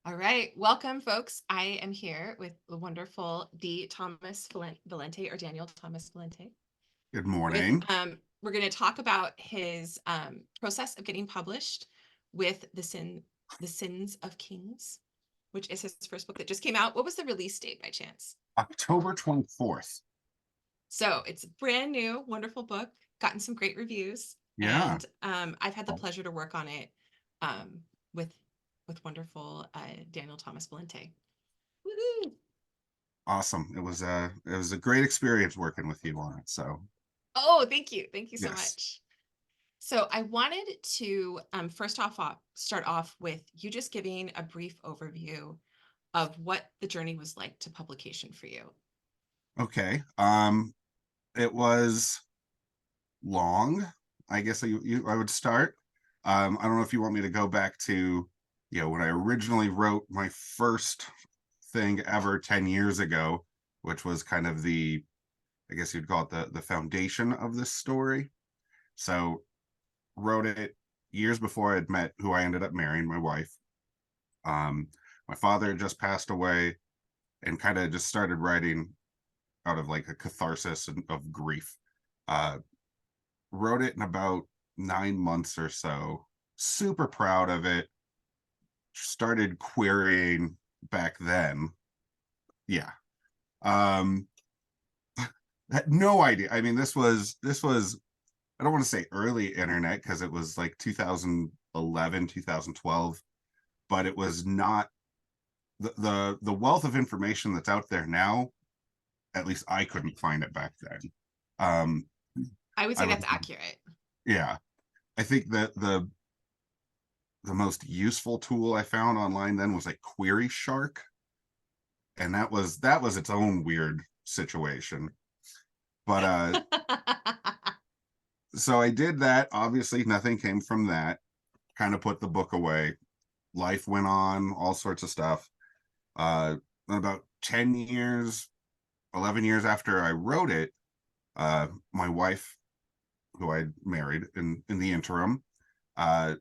All right, welcome, folks. I am here with the wonderful D. Thomas Valente, or Daniel Thomas Valente. Good With morning. we're going to talk about his process of getting published with the Sins of Kings, which is his first book that just came out. What was the release date by chance? October 24th. So it's a brand new, wonderful book. Gotten some great reviews, Yeah. and I've had the pleasure to work on it um, with wonderful Daniel Thomas Valente. Woo-hoo! Awesome. It was a great experience working with you on it. So Oh, thank you. Thank you so yes. much. So I wanted to first off start off with you just giving a brief overview of what the journey was like to publication for you. Okay. It was long. I guess I would start. I don't know if you want me to go back to, when I originally wrote my first thing ever 10 years ago, which was kind of I guess you'd call it the foundation of this story. So wrote it years before I'd met who I ended up marrying, my wife. Um, my father had just passed away and kind of just started writing out of like a catharsis of grief. Uh, wrote it in about 9 months or so. Super proud of it. Started querying back then. Yeah. Um, had no idea. I mean, this was I don't want to say early internet because it was like 2011, 2012, but it was not the wealth of information that's out there now. At least I couldn't find it back then. Um, I would I say would, that's accurate. yeah. I think that the most useful tool I found online then was like Query Shark, and that was its own weird situation. But so I did that. Obviously, nothing came from that. Kind of put the book away. Life went on, all sorts of stuff. Uh, about 10 years, 11 years after I wrote it, my wife, who I married in the interim, uh,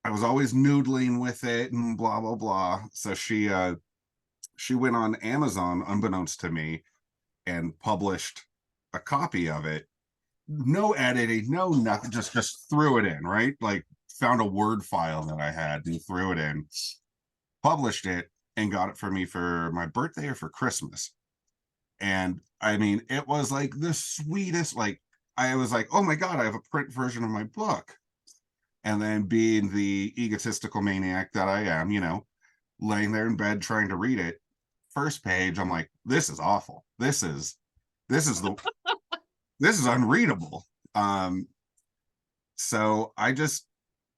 I was always noodling with it and blah blah blah. So she went on Amazon unbeknownst to me and published a copy of it. No editing, no nothing, just threw it in, right? Like found a Word file that I had and threw it in, published it, and got it for me for my birthday or for Christmas. And I mean, it was like the sweetest, like I was like, oh my God, I have a print version of my book. And then being the egotistical maniac that I am, laying there in bed trying to read it, first page, I'm like, this is awful. This is this is unreadable. Um, so I just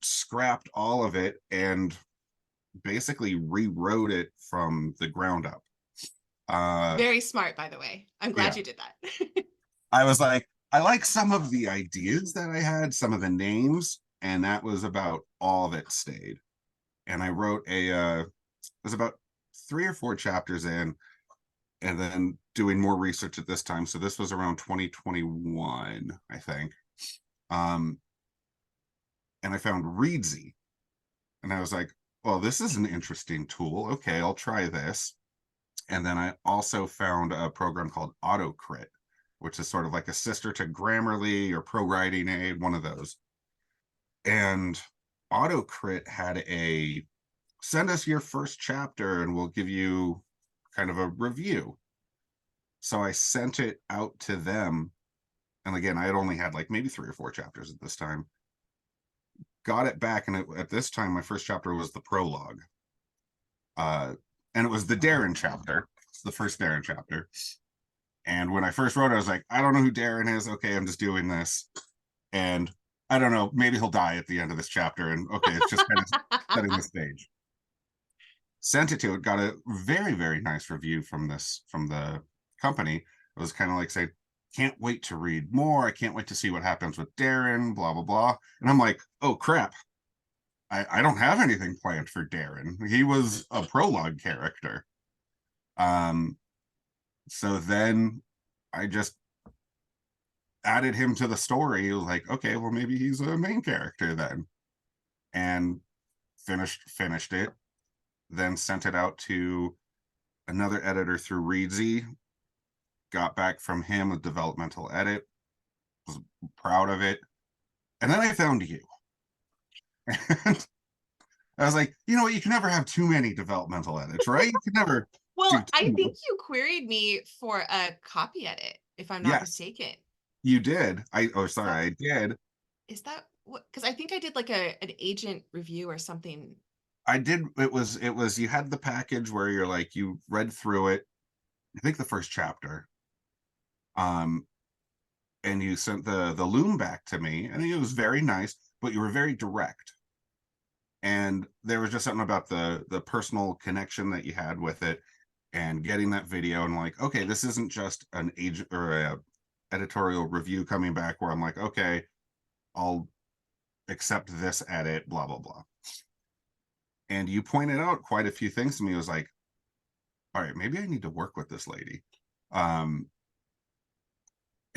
scrapped all of it and basically rewrote it from the ground up. Uh, Very smart, by the way. I'm glad yeah, you did that. I was like, I like some of the ideas that I had, some of the names, and that was about all that stayed. And I wrote it was about 3 or 4 chapters in, and then doing more research at this time. So this was around 2021, I think. Um, and I found Readsy, and I was like, well, this is an interesting tool. Okay, I'll try this. And then I also found a program called AutoCrit, which is sort of like a sister to Grammarly or Pro Writing Aid, one of those. And AutoCrit had a send us your first chapter and we'll give you kind of a review. So I sent it out to them. And again, I had only had like maybe 3 or 4 chapters at this time. Got it back. And at this time, my first chapter was the prologue. Uh, and it was the Darren chapter, the first Darren chapter. And when I first wrote it, I was like, I don't know who Darren is. Okay, I'm just doing this. And I don't know, maybe he'll die at the end of this chapter. And okay, it's just kind of setting the stage. Sent it to it, got a very, very nice review from the company. It was kind of like say, can't wait to read more. I can't wait to see what happens with Darren, blah, blah, blah. And I'm like, oh crap. I don't have anything planned for Darren. He was a prologue character. Um, so then I just added him to the story. It was like, okay, well, maybe he's a main character then. And finished it. then sent it out to another editor through Reedsy, got back from him a developmental edit, was proud of it. And then I found you. And I was like, you know what? You can never have too many developmental edits, right? You can never do Well, I too think much. you queried me for a copy edit, if I'm not Yes, mistaken. you did. Is Sorry, that I did. is that what? Because I think I did like an agent review or something. I did. It was, you had the package where you're like, you read through it, I think the first chapter. Um, and you sent the loom back to me. I think it was very nice, but you were very direct. And there was just something about the personal connection that you had with it and getting that video and like, okay, this isn't just an agent or a editorial review coming back where I'm like, okay, I'll accept this edit, blah blah blah. And you pointed out quite a few things to me. It was like, all right, maybe I need to work with this lady. Um,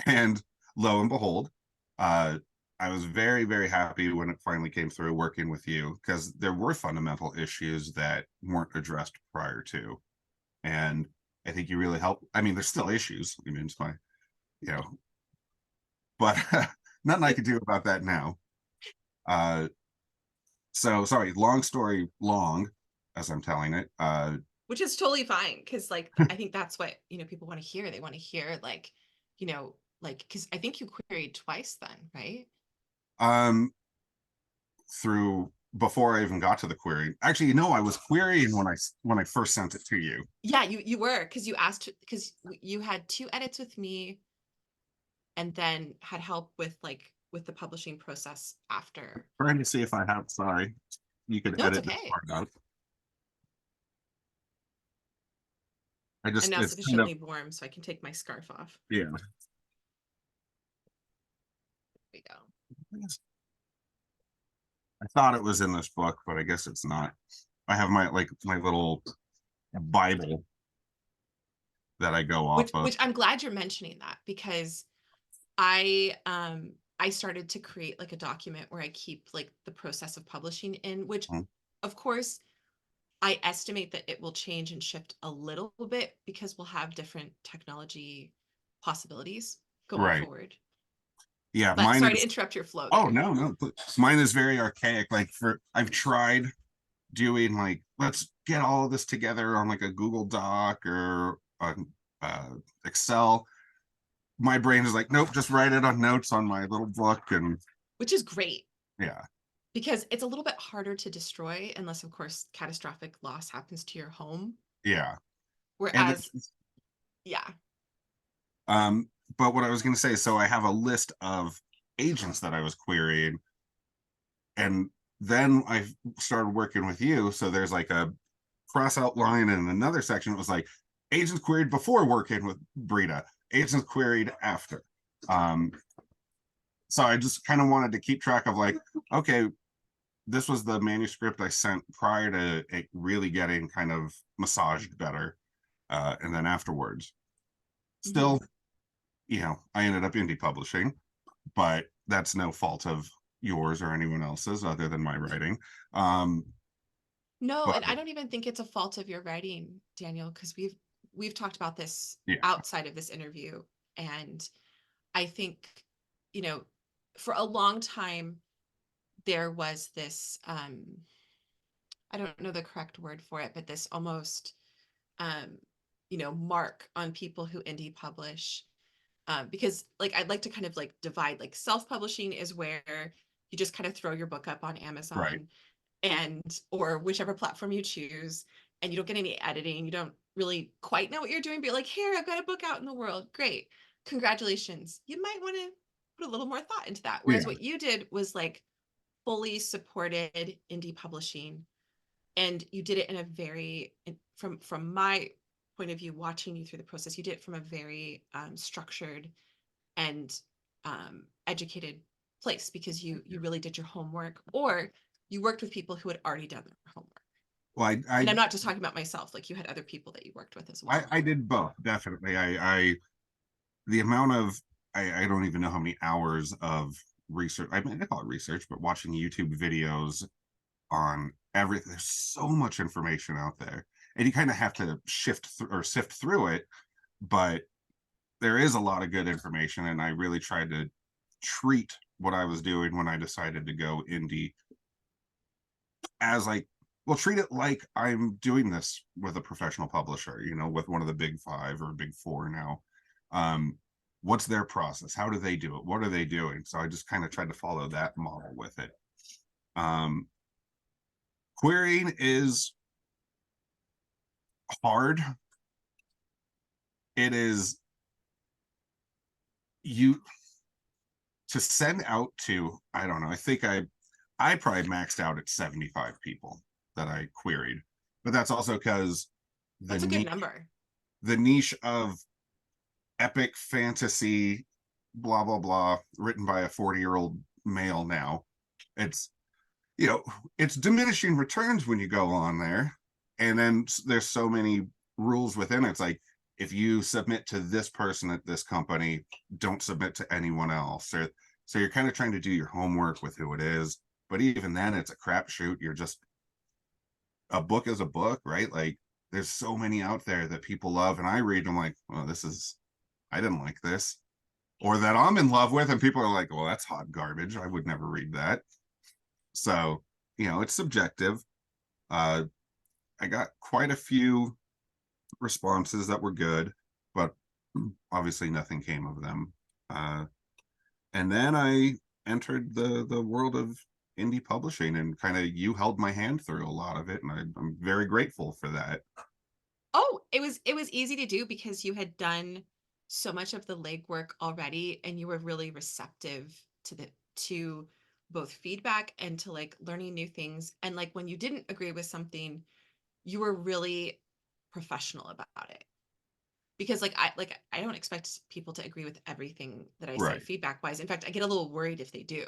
and lo and behold, uh, I was very, very happy when it finally came through working with you because there were fundamental issues that weren't addressed prior to. And I think you really helped. I mean, there's still issues. I mean, it's my, you know, but nothing I could do about that now. Uh, so sorry, long story long, as I'm telling it. Which is totally fine because like I think that's what people want to hear. They want to hear like, because I think you queried twice then, right? um, through before I even got to the query. Actually, no, I was querying when I first sent it to you. Yeah, you were because you asked because you had two edits with me and then had help with the publishing process after. Trying to see if I have. Sorry, you could No, it's edit this okay. part out. I And just now it's kind of sufficiently warm so I can take my scarf off. yeah. There we go. I thought it was in this book, but I guess it's not. I have my little Bible that I go off of. Which I'm glad you're mentioning that because I started to create like a document where I keep like the process of publishing in, which Mm, of course I estimate that it will change and shift a little bit because we'll have different technology possibilities going right. forward. Yeah, But mine sorry to is. interrupt your flow Oh there. no, no. Mine is very archaic. Like I've tried doing like let's get all of this together on like a Google Doc or on Excel. My brain is like, nope, just write it on notes on my little book, and Which is great yeah, because it's a little bit harder to destroy unless of course catastrophic loss happens to your home. yeah. And Whereas, yeah. um, but what I was going to say, so I have a list of agents that I was querying, and then I started working with you. So there's like a cross outline and another section that was like agents queried before working with Britta, agents queried after. Um, so I just kind of wanted to keep track of like, okay, this was the manuscript I sent prior to it really getting kind of massaged better. And then afterwards, Mhm. still, I ended up indie publishing, but that's no fault of yours or anyone else's other than my writing. Um, No, but and I don't even think it's a fault of your writing, Daniel, because we've talked about this yeah, outside of this interview. And I think, you know, for a long time there was this I don't know the correct word for it, but this almost um, mark on people who indie publish. Because like I'd like to kind of like divide like self-publishing is where you just kind of throw your book up on right. Amazon and or whichever platform you choose and you don't get any editing, you don't really quite know what you're doing, but you're like, here, I've got a book out in the world, great, congratulations. You might want to put a little more thought into that, whereas Yeah, what you did was like fully supported indie publishing, and you did it in a very from my point of view, watching you through the process, you did it from a very structured and educated place because you really did your homework, or you worked with people who had already done their homework. well, And I'm not just talking about myself, like you had other people that you worked with as well. I did both definitely. I the amount of I don't even know how many hours of research. I mean, I call it research, but watching YouTube videos on everything. There's so much information out there, and you kind of have to or sift through it. But there is a lot of good information, and I really tried to treat what I was doing when I decided to go indie as like, well, treat it like I'm doing this with a professional publisher, with one of the big five or big four now. Um, what's their process? How do they do it? What are they doing? So I just kind of tried to follow that model with it. Um, querying is hard. It is you to send out to, I don't know, I think I probably maxed out at 75 people that I queried. But that's also because the That's a good niche, number. the niche of epic fantasy, blah blah blah, written by a 40-year-old male now. It's it's diminishing returns when you go on there, and then there's so many rules within it. It's like, if you submit to this person at this company, don't submit to anyone else. So you're kind of trying to do your homework with who it is, but even then it's a crapshoot. You're just, a book is a book, right? Like, there's so many out there that people love, and I read them like, well, I didn't like this, or that I'm in love with, and people are like, well, that's hot garbage, I would never read that. So it's subjective. uh I got quite a few responses that were good, but obviously nothing came of them. And then I entered the world of indie publishing, and kind of you held my hand through a lot of it, and I'm very grateful for that. Oh, it was easy to do because you had done so much of the legwork already, and you were really receptive to both feedback and to like learning new things. And like when you didn't agree with something, you were really professional about it. Because I don't expect people to agree with everything that I say Right. feedback wise. In fact, I get a little worried if they do,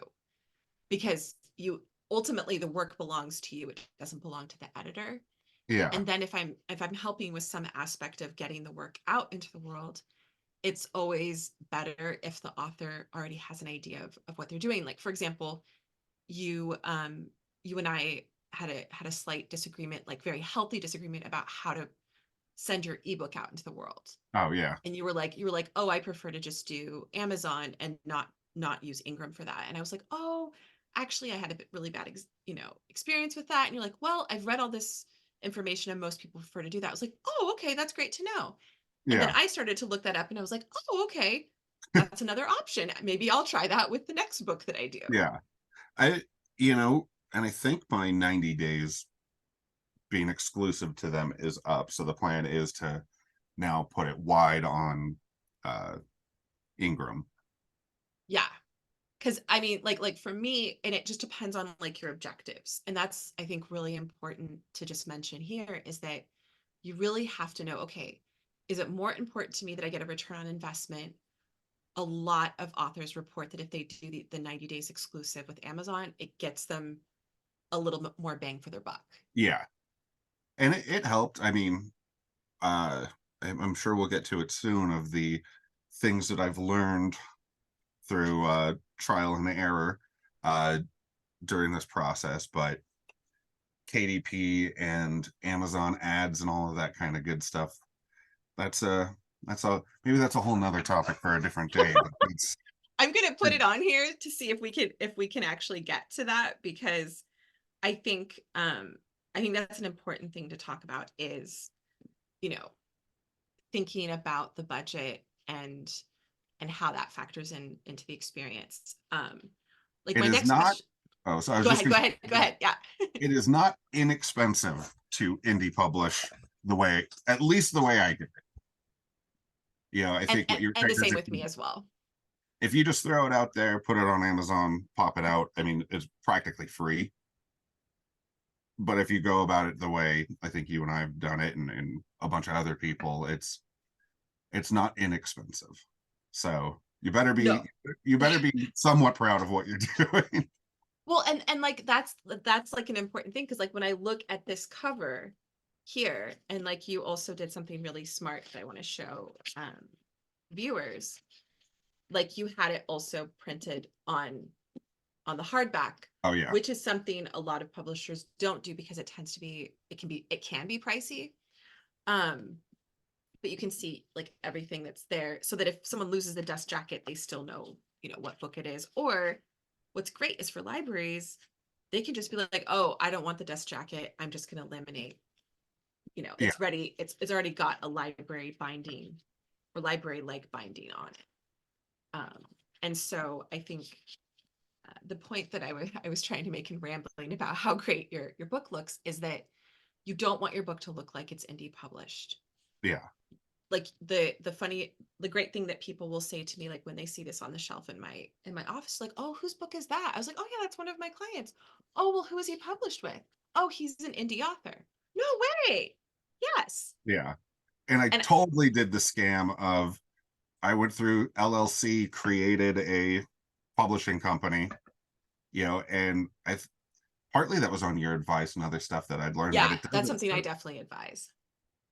because you ultimately, the work belongs to you. It doesn't belong to the editor. Yeah. And then if I'm helping with some aspect of getting the work out into the world, it's always better if the author already has an idea of what they're doing. Like, for example, you and I had a slight disagreement, like very healthy disagreement, about how to send your ebook out into the world. Oh yeah. And you were like, oh, I prefer to just do Amazon and not use Ingram for that. And I was like, oh, actually I had a really bad experience with that. And you're like, well, I've read all this information and most people prefer to do that. I was like, oh, okay, that's great to know. And then Yeah. I started to look that up, and I was like, oh, okay, that's another option. Maybe I'll try that with the next book that I do. Yeah. I you know and I think my 90 days being exclusive to them is up, so the plan is to now put it wide on uh Ingram. Yeah. Because I mean, like for me, and it just depends on like your objectives. And that's, I think, really important to just mention here, is that you really have to know, okay, is it more important to me that I get a return on investment? A lot of authors report that if they do the 90 days exclusive with Amazon, it gets them a little bit more bang for their buck. Yeah, and it helped. I mean, uh I'm sure we'll get to it soon, of the things that I've learned through trial and error uh during this process. But KDP and Amazon ads and all of that kind of good stuff, that's maybe that's a whole nother topic for a different day, but it's I'm gonna put it on here to see if we can actually get to that, because I think I think that's an important thing to talk about, is you know thinking about the budget and how that factors into the experience. Like it my is next not. question. Oh, so I was Go just ahead, gonna go ahead, go ahead. Yeah. it is not inexpensive to indie publish, at least the way I did it. I and, think what and you're and saying the is, same with me as well. if you just throw it out there, put it on Amazon, pop it out, I mean, it's practically free. But if you go about it the way I think you and I have done it, and a bunch of other people, it's not inexpensive. So No. you better be somewhat proud of what you're doing. Well, and like that's like an important thing, because like when I look at this cover here, and like you also did something really smart that I want to show viewers, like you had it also printed on on the hardback, Oh yeah. which is something a lot of publishers don't do because it tends to be, it can be pricey. Um, but you can see like everything that's there so that if someone loses the dust jacket, they still know, what book it is. Or what's great is for libraries, they can just be like, oh, I don't want the dust jacket. I'm just going to eliminate, Yeah. it's ready. It's already got a library binding or library like binding on it. And so I think the point that I was trying to make in rambling about how great your book looks is that you don't want your book to look like it's indie published. Yeah. Like the great thing that people will say to me, like when they see this on the shelf in my office, like, oh, whose book is that? I was like, oh yeah, that's one of my clients. Oh, well, who is he published with? Oh, he's an indie author. No way. Yes. Yeah. And I And totally did the scam of, I went through LLC, created a publishing company, and I partly that was on your advice and other stuff that I'd learned, yeah, but it that's does, something I definitely advise.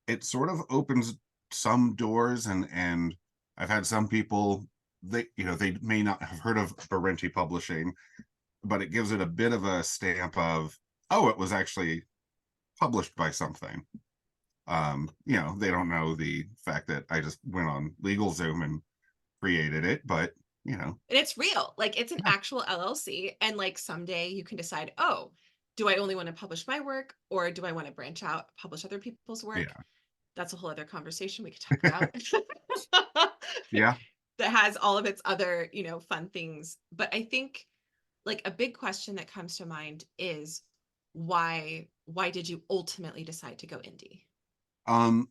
it sort of opens some doors, and I've had some people, they may not have heard of Valente Publishing, but it gives it a bit of a stamp of, oh, it was actually published by something. They don't know the fact that I just went on LegalZoom and created it, but And it's real. Like it's an yeah, actual LLC. And like someday you can decide, oh, do I only want to publish my work or do I want to branch out, publish other people's work? yeah, That's a whole other conversation we could talk about. yeah. That has all of its other, fun things. But I think like a big question that comes to mind is why did you ultimately decide to go indie? Um,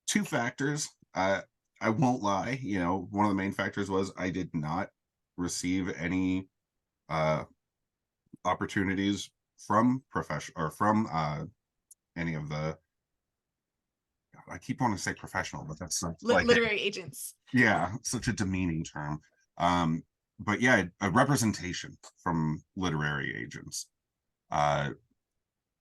two factors. I won't lie. One of the main factors was I did not receive any uh opportunities from profession or from any of the. I keep wanting to say professional, but that's like, Literary agents. yeah, such a demeaning term. Um, but yeah, a representation from literary agents. Uh,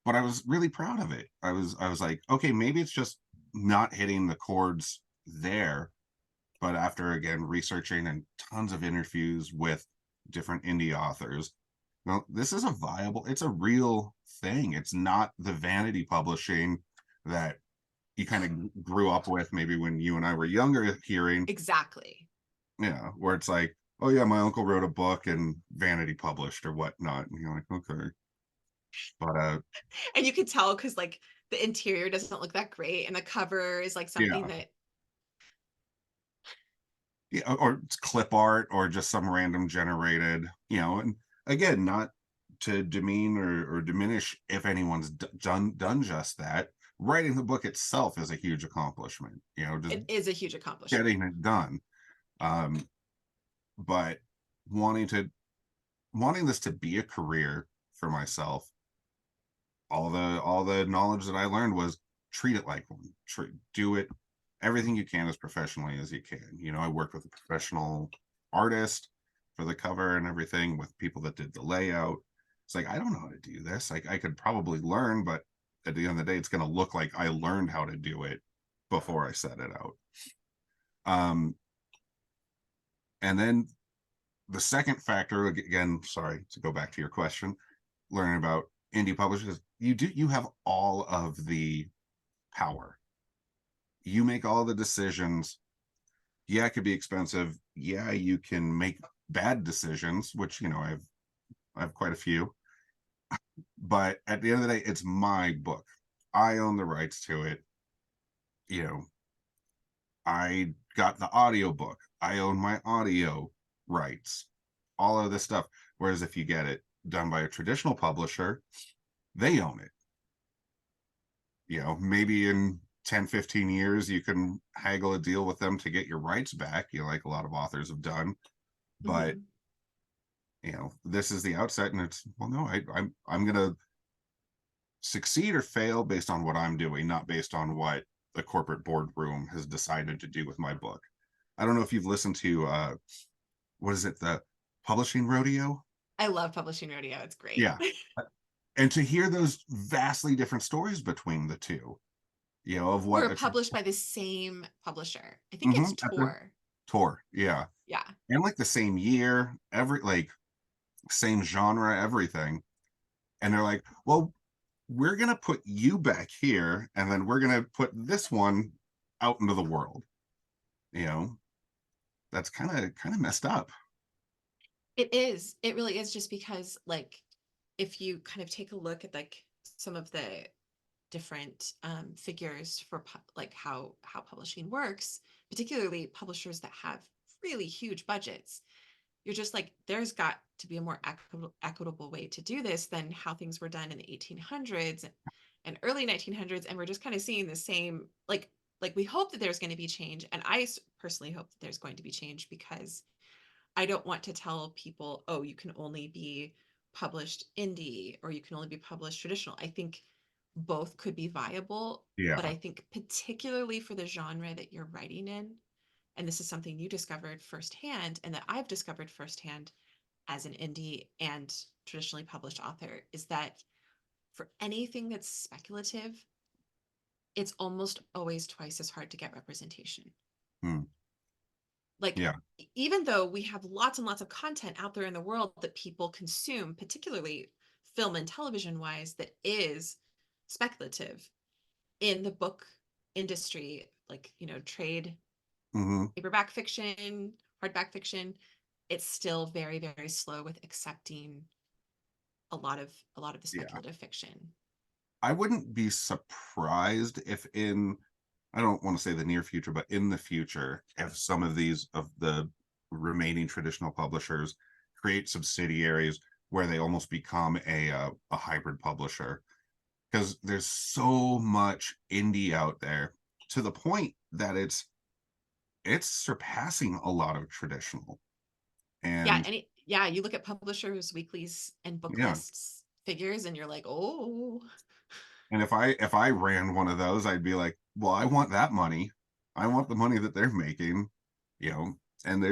but I was really proud of it. I was like, okay, maybe it's just not hitting the chords there. But after again researching and tons of interviews with different indie authors, well, this is it's a real thing. It's not the vanity publishing that you kind of grew up with maybe when you and I were younger hearing, Exactly. where it's like, oh yeah, my uncle wrote a book and vanity published or whatnot. And you're like, okay. But And you could tell because like the interior doesn't look that great and the cover is like something yeah, that yeah, or it's clip art or just some random generated, and again, not to demean or diminish if anyone's done just that. Writing the book itself is a huge accomplishment, just it is a huge accomplishment. getting it done. Um, but wanting to wanting this to be a career for myself, all the knowledge that I learned was treat it like one. Do it everything you can as professionally as you can. I worked with a professional artist for the cover and everything, with people that did the layout. It's like, I don't know how to do this. Like, I could probably learn, but at the end of the day, it's going to look like I learned how to do it before I set it out. And then the second factor, again, sorry to go back to your question, learning about indie publishers, you have all of the power. You make all the decisions. Yeah, it could be expensive. Yeah, you can make bad decisions, which I have quite a few. But at the end of the day, it's my book. I own the rights to it. You know, I got the audio book. I own my audio rights. All of this stuff. Whereas if you get it done by a traditional publisher, they own it. Maybe in 10, 15 years, you can haggle a deal with them to get your rights back, like a lot of authors have done. But, Mhm. this is the outset, and it's, well, no, I'm going to succeed or fail based on what I'm doing, not based on what the corporate boardroom has decided to do with my book. I don't know if you've listened to, what is it, the Publishing Rodeo? I love publishing rodeo. It's great. Yeah. And to hear those vastly different stories between the two, of Who what are published by the same publisher. I think it's Mhm, Tor. Tor, yeah. Yeah. And like the same year, every like same genre, everything. And they're like, well, we're gonna put you back here, and then we're gonna put this one out into the world. You know, that's kind of messed up. It is. It really is, just because like if you kind of take a look at like some of the different figures for like how publishing works, particularly publishers that have really huge budgets, you're just like, there's got to be a more equitable way to do this than how things were done in the 1800s and early 1900s. And we're just kind of seeing the same, like we hope that there's going to be change, and I personally hope that there's going to be change, because I don't want to tell people, oh, you can only be published indie or you can only be published traditional. I think both could be viable, but Yeah. I think particularly for the genre that you're writing in, and this is something you discovered firsthand and that I've discovered firsthand as an indie and traditionally published author, is that for anything that's speculative, it's almost always twice as hard to get representation. Hmm. Like, Yeah. even though we have lots and lots of content out there in the world that people consume, particularly film and television wise, that is speculative, in the book industry, like, trade Hmm. paperback fiction, hardback fiction, it's still very, very slow with accepting a lot of the Yeah. speculative fiction. I wouldn't be surprised if in, I don't want to say the near future, but in the future, if some of these of the remaining traditional publishers create subsidiaries where they almost become a hybrid publisher, because there's so much indie out there to the point that it's surpassing a lot of traditional. Yeah, And yeah, you look at publishers weeklies and book yeah, lists figures and you're like, oh. and if I ran one of those, I'd be like, well, I want that money. I want the money that they're making, you know. And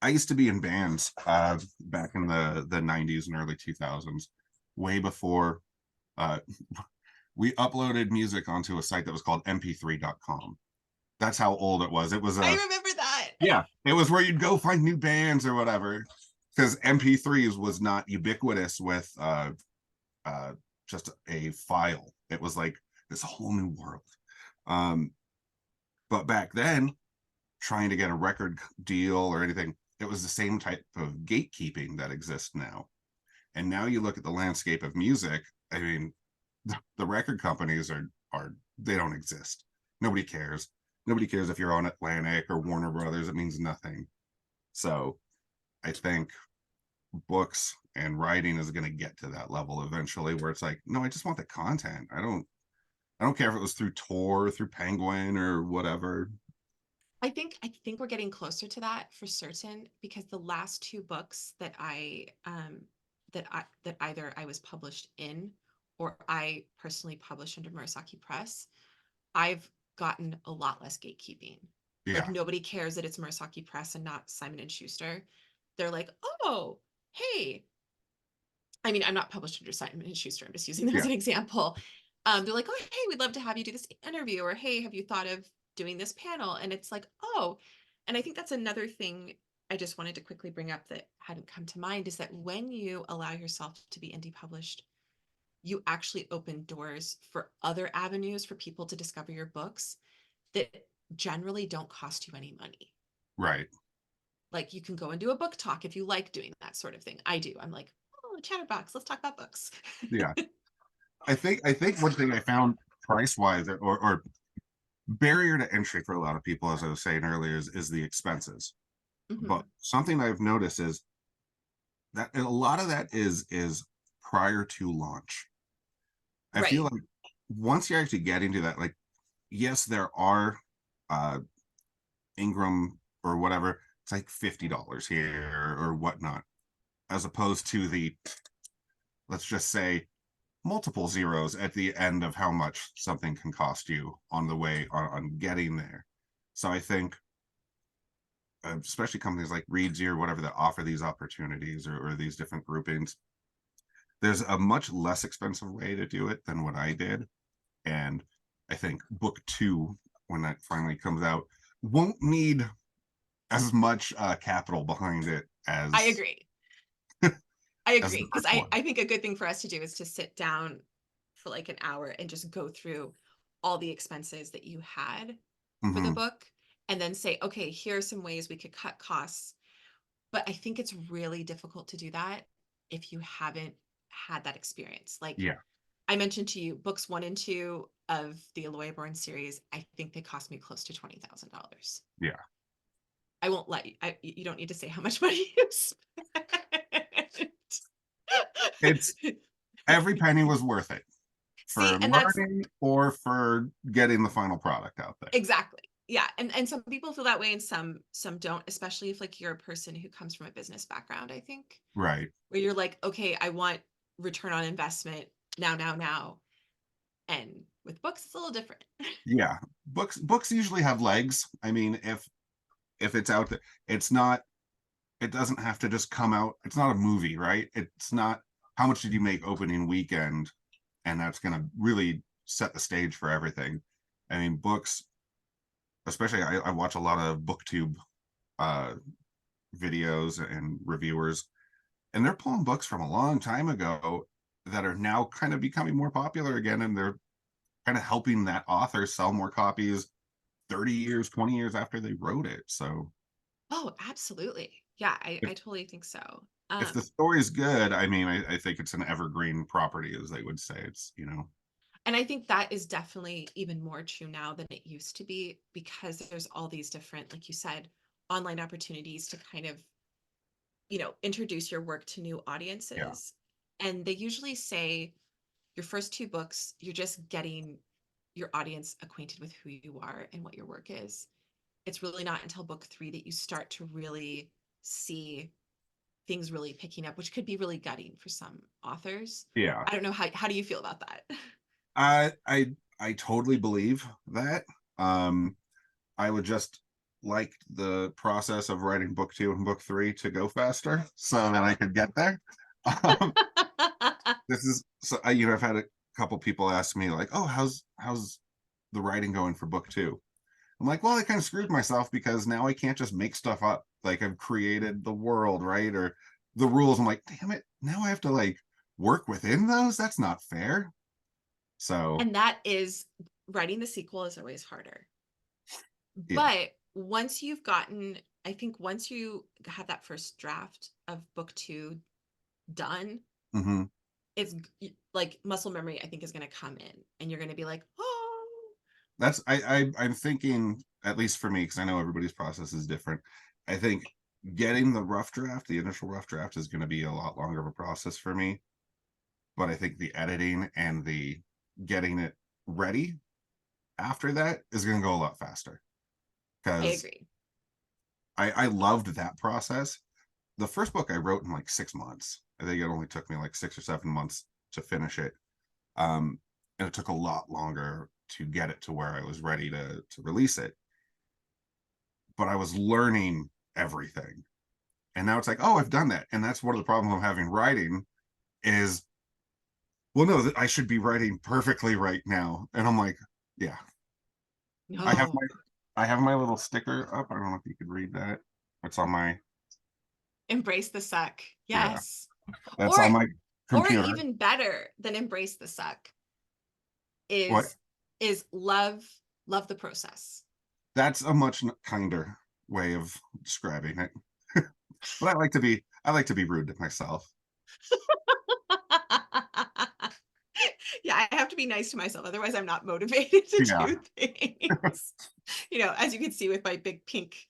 I used to be in bands back in the 90s and early 2000s, way before uh we uploaded music onto a site that was called mp3.com. That's how old it was. It was I a remember that. Yeah, it was where you'd go find new bands or whatever, because MP3s was not ubiquitous with uh just a file. It was like this whole new world. Um, but back then, trying to get a record deal or anything, it was the same type of gatekeeping that exists now. And now you look at the landscape of music. I mean, the record companies are they don't exist. Nobody cares. Nobody cares if you're on Atlantic or Warner Brothers. It means nothing. So I think books and writing is going to get to that level eventually where it's like, no, I just want the content. I don't care if it was through Tor, through Penguin or whatever. I think we're getting closer to that for certain, because the last two books that either I was published in or I personally published under Murasaki Press, I've gotten a lot less gatekeeping. Like, Yeah. nobody cares that it's Murasaki Press and not Simon and Schuster. They're like, "Oh, hey." I mean, I'm not published under Simon and Schuster. I'm just using them as Yeah. an example. They're like, "Oh, hey, we'd love to have you do this interview," or "Hey, have you thought of doing this panel?" And it's like, "Oh." And I think that's another thing I just wanted to quickly bring up that hadn't come to mind, is that when you allow yourself to be indie published, you actually open doors for other avenues for people to discover your books that generally don't cost you any money. Right. Like, you can go and do a book talk if you like doing that sort of thing. I do. I'm like, oh, chatterbox, let's talk about books. Yeah. I think one thing I found price wise or barrier to entry for a lot of people, as I was saying earlier, is the expenses. But Hmm. something I've noticed is that a lot of that is prior to launch. I feel Right. like once you actually get into that, like, yes, there are uh Ingram or whatever, it's like $50 here or whatnot, as opposed to the, let's just say, multiple zeros at the end of how much something can cost you on the way on getting there. So I think, especially companies like Readsy or whatever that offer these opportunities or these different groupings, there's a much less expensive way to do it than what I did. And I think book two, when that finally comes out, won't need as much capital behind it I as agree. I as agree. the Because first one. I think a good thing for us to do is to sit down for like an hour and just go through all the expenses that you had for the Hmm. book and then say, okay, here are some ways we could cut costs. But I think it's really difficult to do that if you haven't had that experience. Like Yeah, I mentioned to you, books 1 and 2 of the Aloy Born series, I think they cost me close to $20,000. yeah. I won't let you, you don't need to say how much money you spent. It's every penny was worth it See, for and that's learning or for getting the final product out there. exactly. Yeah, and some people feel that way and some don't, especially if like you're a person who comes from a business background, I think, Right. where you're like, okay, I want return on investment now. And with books, it's a little different. Yeah. Books usually have legs. I mean, if it's out there, it's not it doesn't have to just come out. It's not a movie, right? It's not how much did you make opening weekend, and that's going to really set the stage for everything. I mean, books, especially I watch a lot of booktube uh videos and reviewers, and they're pulling books from a long time ago that are now kind of becoming more popular again, and they're kind of helping that author sell more copies 30 years, 20 years after they wrote it. So Oh, absolutely. Yeah, if, I totally think so. if the story's good, I mean, I think it's an evergreen property, as they would say. It's, And I think that is definitely even more true now than it used to be because there's all these different, like you said, online opportunities to kind of, introduce your work to new yeah, audiences. And they usually say your first 2 books, you're just getting your audience acquainted with who you are and what your work is. It's really not until book 3 that you start to really see things really picking up, which could be really gutting for some authors. yeah. I don't know how do you feel about that? I totally believe that. Um, I would just like the process of writing book 2 and book 3 to go faster so that I could get there. Um, this is so I've had a couple people ask me like, "Oh, how's the writing going for book 2?" I'm like, "Well, I kind of screwed myself because now I can't just make stuff up. Like I've created the world, right? Or the rules." I'm like, "Damn it, now I have to like work within those? That's not fair." So, And that is writing the sequel is always harder. yeah. But once you've gotten, I think once you have that first draft of book 2 done, Hmm. it's like muscle memory, I think, is going to come in and you're going to be like, oh, That's I'm thinking, at least for me, because I know everybody's process is different. I think getting the rough draft, the initial rough draft, is going to be a lot longer of a process for me. But I think the editing and the getting it ready after that is going to go a lot faster I because agree. I loved that process. The first book I wrote in like 6 months. I think it only took me like 6 or 7 months to finish it. And it took a lot longer to get it to where I was ready to release it. But I was learning everything. And now it's like, oh, I've done that. And that's one of the problems I'm having writing is, well, no, I should be writing perfectly right now. And I'm like, yeah, I have No, my I have my little sticker up. I don't know if you could read that. It's on my embrace the suck. yeah, Yes. that's Or on my or computer. even better than embrace the suck What? is love the process. That's a much kinder way of describing it. But I like to be rude to myself. Yeah, I have to be nice to myself. Otherwise, I'm not motivated to Yeah. do things. As you can see with my big pink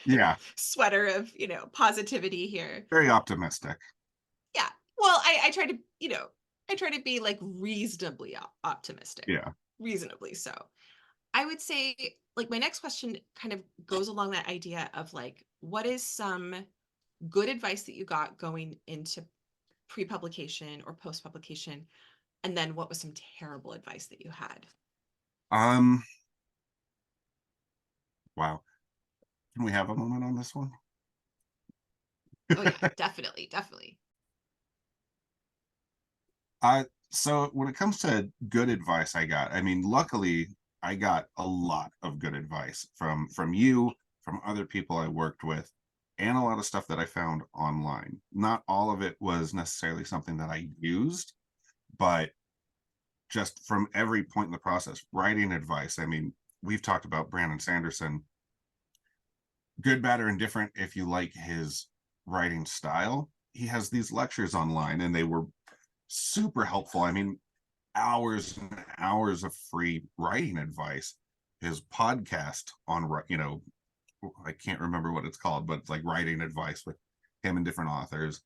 Yeah. sweater of, positivity here. Very optimistic. Yeah. Well, I try to, I try to be like reasonably optimistic, Yeah. reasonably so. I would say, like, my next question kind of goes along that idea of like, what is some good advice that you got going into pre-publication or post-publication? And then what was some terrible advice that you had? Um, wow. Can we have a moment on this one? Oh yeah, definitely, definitely. So when it comes to good advice I got, I mean, luckily I got a lot of good advice from you, from other people I worked with, and a lot of stuff that I found online. Not all of it was necessarily something that I used, but just from every point in the process, writing advice. I mean, we've talked about Brandon Sanderson, good, bad, or indifferent. If you like his writing style, he has these lectures online, and they were super helpful. I mean, hours and hours of free writing advice. His podcast on, I can't remember what it's called, but it's like writing advice with him and different authors.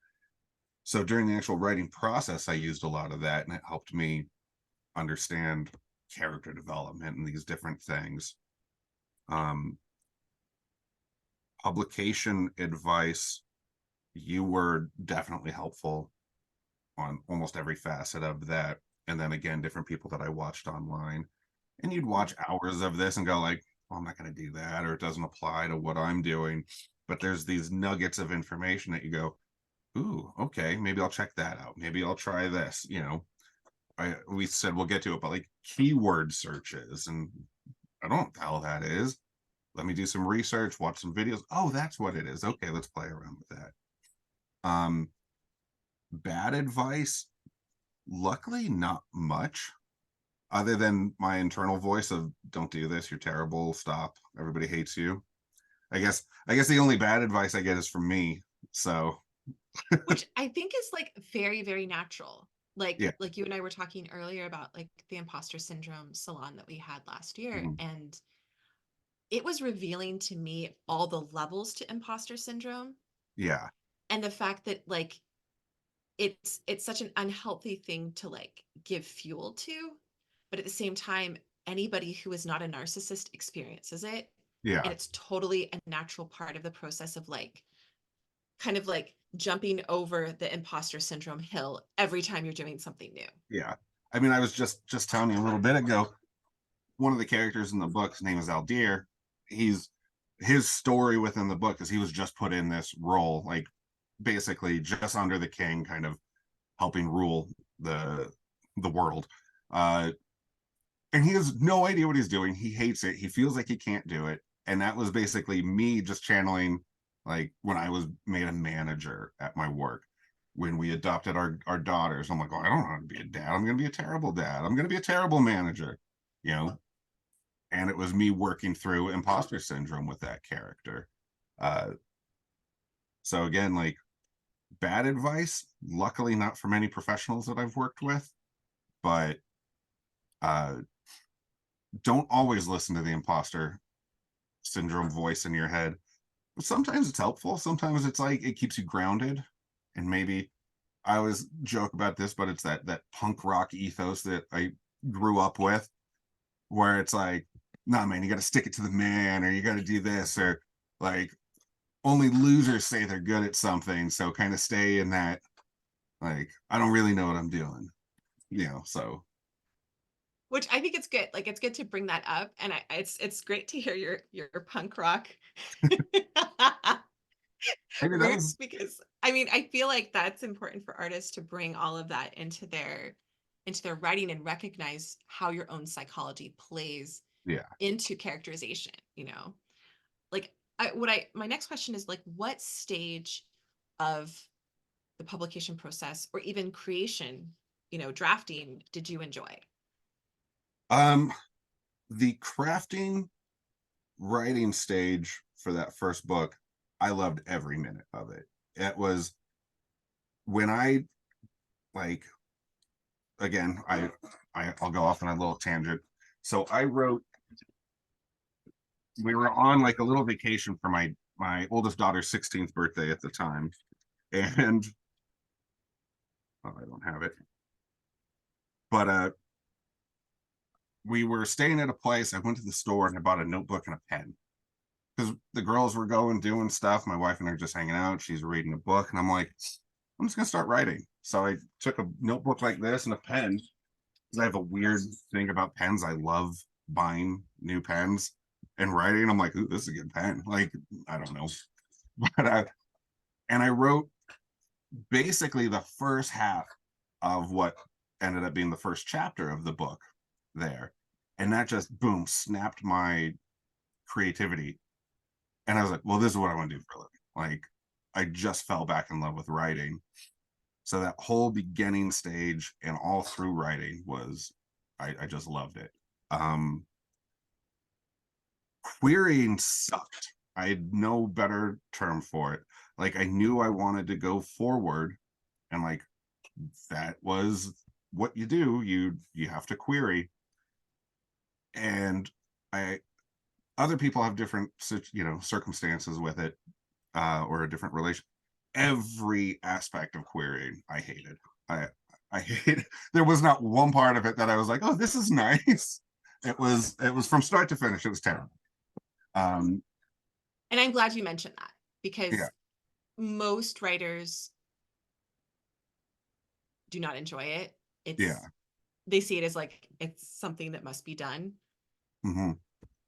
So during the actual writing process, I used a lot of that, and it helped me understand character development and these different things. Um, Publication advice, you were definitely helpful on almost every facet of that. And then again, different people that I watched online, and you'd watch hours of this and go like, well, I'm not going to do that, or it doesn't apply to what I'm doing. But there's these nuggets of information that you go, ooh, okay, maybe I'll check that out. Maybe I'll try this. We said we'll get to it, but like keyword searches, and I don't know what the hell that is. Let me do some research, watch some videos. Oh, that's what it is. Okay, let's play around with that. Bad advice, luckily not much, other than my internal voice of don't do this, you're terrible, stop, everybody hates you. I guess the only bad advice I get is from me. So Which I think is like very, very natural. yeah. Like you and I were talking earlier about like the imposter syndrome salon that we had last year. Mhm. And it was revealing to me all the levels to imposter syndrome, Yeah. and the fact that like it's such an unhealthy thing to like give fuel to, but at the same time, anybody who is not a narcissist experiences it, and Yeah. it's totally a natural part of the process of like kind of like jumping over the imposter syndrome hill every time you're doing something new. Yeah. I mean, I was just telling you a little bit ago, one of the characters in the book, his name is Aldir. He's his story within the book is he was just put in this role, like basically just under the king, kind of helping rule the world. Uh, and he has no idea what he's doing. He hates it. He feels like he can't do it. And that was basically me just channeling, like when I was made a manager at my work, when we adopted our daughters. I'm like, oh, I don't know how to be a dad. I'm going to be a terrible dad. I'm going to be a terrible manager, you know. And it was me working through imposter syndrome with that character. Uh, so again, like bad advice, luckily not from any professionals that I've worked with, but uh, don't always listen to the imposter syndrome voice in your head. But sometimes it's helpful. Sometimes it's like it keeps you grounded. And maybe I always joke about this, but it's that punk rock ethos that I grew up with, where it's like, nah, man, you got to stick it to the man, or you got to do this, or like only losers say they're good at something. So kind of stay in that, like, I don't really know what I'm doing, so Which I think it's good. Like it's good to bring that up, and it's great to hear your punk rock maybe that roots, was, because I mean I feel like that's important for artists to bring all of that into their writing and recognize how your own psychology plays yeah. into characterization, you know. Like my next question is like what stage of the publication process or even creation, drafting, did you enjoy? Um, the crafting writing stage for that first book, I loved every minute of it. It was when I like again, I'll go off on a little tangent. So I wrote, we were on like a little vacation for my oldest daughter's 16th birthday at the time. And oh, I don't have it. But we were staying at a place. I went to the store and I bought a notebook and a pen, because the girls were going doing stuff. My wife and I are just hanging out. She's reading a book, and I'm like, I'm just gonna start writing. So I took a notebook like this and a pen, because I have a weird thing about pens. I love buying new pens and writing. I'm like, ooh, this is a good pen. Like, I don't know. But and I wrote basically the first half of what ended up being the first chapter of the book there. And that just boom snapped my creativity. And I was like, well, this is what I want to do for a living. Like, I just fell back in love with writing. So that whole beginning stage and all through writing was, I just loved it. Um, Querying sucked. I had no better term for it. Like, I knew I wanted to go forward, and like that was what you do. You have to query. And I other people have different circumstances with it, or a different relation. Every aspect of querying I hated. I hate there was not one part of it that I was like, oh, this is nice. It was from start to finish, it was terrible. um And I'm glad you mentioned that, yeah, because most writers do not enjoy it. yeah. They see it as like it's something that must be done. Hmm.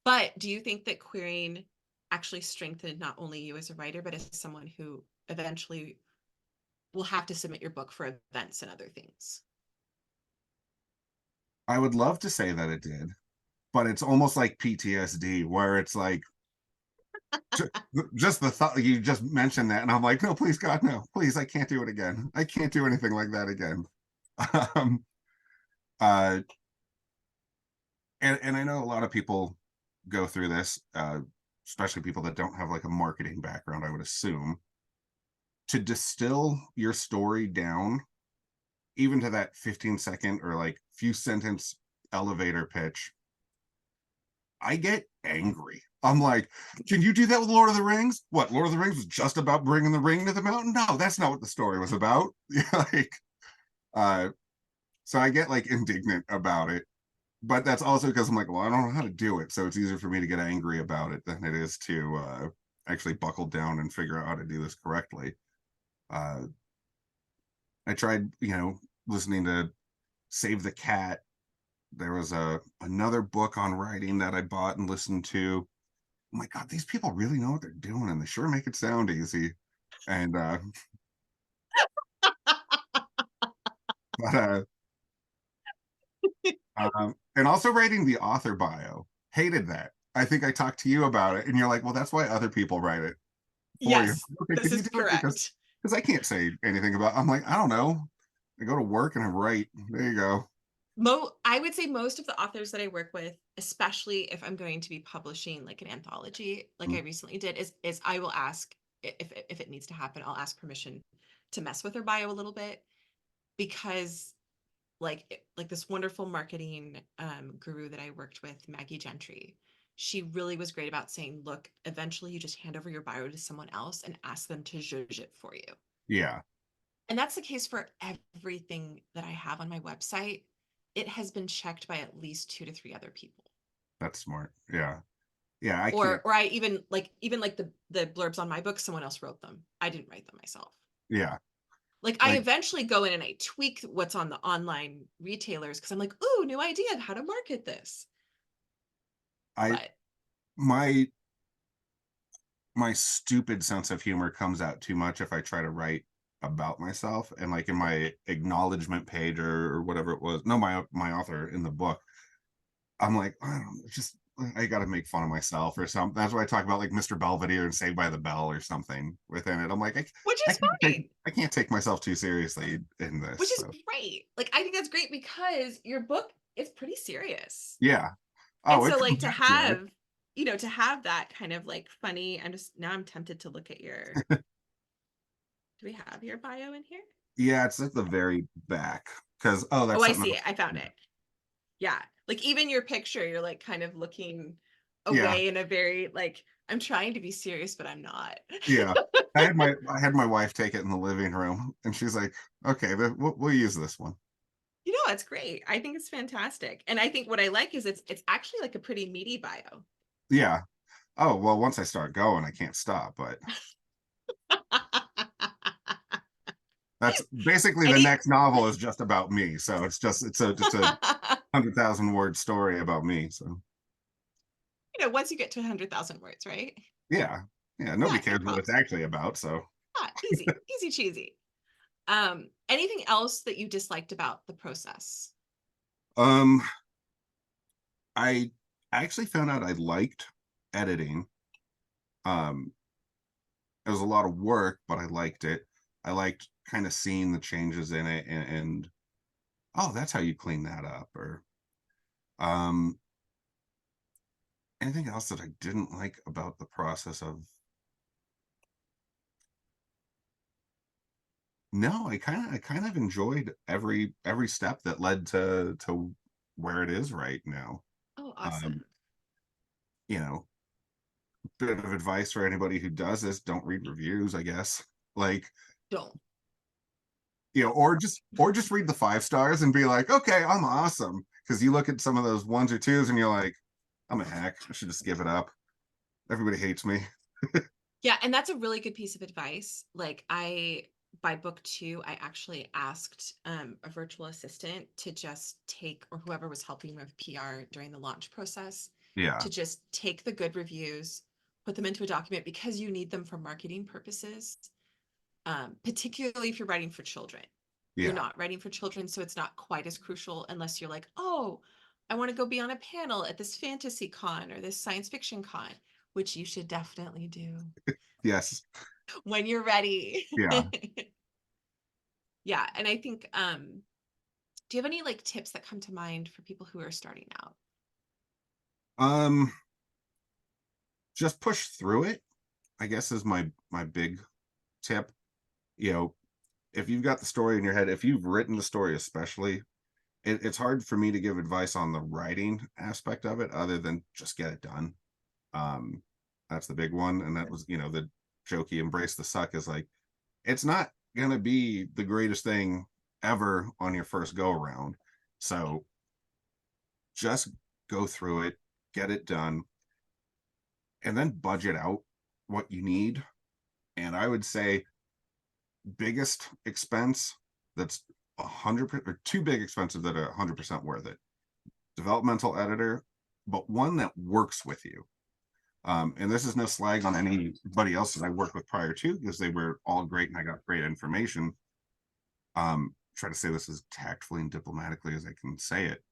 But do you think that querying actually strengthened not only you as a writer, but as someone who eventually will have to submit your book for events and other things? I would love to say that it did, but it's almost like PTSD, where it's like just the thought you just mentioned that, and I'm like, no, please, God, no, please, I can't do it again. I can't do anything like that again. um uh and I know a lot of people go through this, especially people that don't have like a marketing background, I would assume, to distill your story down even to that 15-second or like few sentence elevator pitch. I get angry. I'm like, can you do that with Lord of the Rings? What, Lord of the Rings was just about bringing the ring to the mountain? No, that's not what the story was about. like, uh, so I get like indignant about it, but that's also because I'm like, well, I don't know how to do it, so it's easier for me to get angry about it than it is to actually buckle down and figure out how to do this correctly. Uh, I tried, listening to Save the Cat. There was another book on writing that I bought and listened to. Oh my God, these people really know what they're doing, and they sure make it sound easy. And but and also writing the author bio. Hated that. I think I talked to you about it, and you're like, well, that's why other people write it for you. Yes, Okay, this could you is do it? Because correct. I can't say anything about. I'm like, I don't know. I go to work and I write. There you go. I would say most of the authors that I work with, especially if I'm going to be publishing like an anthology, like I Mm. recently did, is I will ask if it needs to happen, I'll ask permission to mess with their bio a little bit, because like this wonderful marketing guru that I worked with, Maggie Gentry, she really was great about saying, look, eventually you just hand over your bio to someone else and ask them to judge it for you. Yeah, And that's the case for everything that I have on my website. It has been checked by at least 2 to 3 other people. that's smart. Yeah, yeah. I can't. Or I even like the blurbs on my book, someone else wrote them. I didn't write them myself. Yeah, Like I like eventually go in and I tweak what's on the online retailers because I'm like, ooh, new idea of how to market this. I But my my stupid sense of humor comes out too much if I try to write about myself, and like in my acknowledgement page or whatever it was. No, my author in the book, I'm like, I don't know, just I got to make fun of myself or something. That's why I talk about like Mr. Belvedere and Saved by the Bell or something within it. I'm like, which I is can't take fine. I can't take myself too seriously in Which this. is So great. Like I think that's great because your book is pretty serious. yeah. And Oh, it so comes like back to it. to have that kind of like funny, I'm tempted to look at your, do we have your bio in here? Yeah, it's at the very back because Oh, that's I something. see it. I found it. Yeah. Like even your picture, you're like kind of looking Yeah, away in a very like, I'm trying to be serious, but I'm not. yeah. I had my wife take it in the living room, and she's like, "Okay, we'll use this one." It's great. I think it's fantastic. And I think what I like is it's actually like a pretty meaty bio. Yeah. Oh well, once I start going, I can't stop. But that's basically the Any next novel is just about me. So it's a 100,000 word story about me. So once you get to 100,000 words, right? yeah, yeah. Yeah, Nobody no cares what it's problem. actually about. So Easy, easy cheesy. Anything else that you disliked about the process? um, I actually found out I liked editing Um, it was a lot of work, but I liked it. I liked kind of seeing the changes in it, and oh, that's how you clean that up. Or um, anything else that I didn't like about the process of. No, I kind of enjoyed every step that led to where it is right now. Oh, Um, awesome. you know, bit of advice for anybody who does this: don't read reviews, I guess. Like, Don't. or just read the 5 stars and be like, okay, I'm awesome. Because you look at some of those ones or twos and you're like, I'm a hack. I should just give it up. Everybody hates me. Yeah, and that's a really good piece of advice. Like by book 2, I actually asked a virtual assistant to just take, or whoever was helping with PR during the launch process, Yeah, to just take the good reviews, put them into a document because you need them for marketing purposes. Particularly if you're writing for children. You're yeah, not writing for children, so it's not quite as crucial unless you're like, oh, I want to go be on a panel at this fantasy con or this science fiction con, which you should definitely do yes, when you're ready. yeah. Yeah, and I think do you have any like tips that come to mind for people who are starting out? Um, just push through it, I guess, is my big tip. You know, if you've got the story in your head, if you've written the story, especially, it's hard for me to give advice on the writing aspect of it, other than just get it done. Um, that's the big one, and that was, the jokey embrace the suck is like, it's not gonna be the greatest thing ever on your first go around. So just go through it, get it done, and then budget out what you need. And I would say biggest expense that's 100%, or two big expenses that are 100% worth it: developmental editor, but one that works with you. And this is no slag on anybody else that I worked with prior to, because they were all great and I got great information. Try to say this as tactfully and diplomatically as I can say it,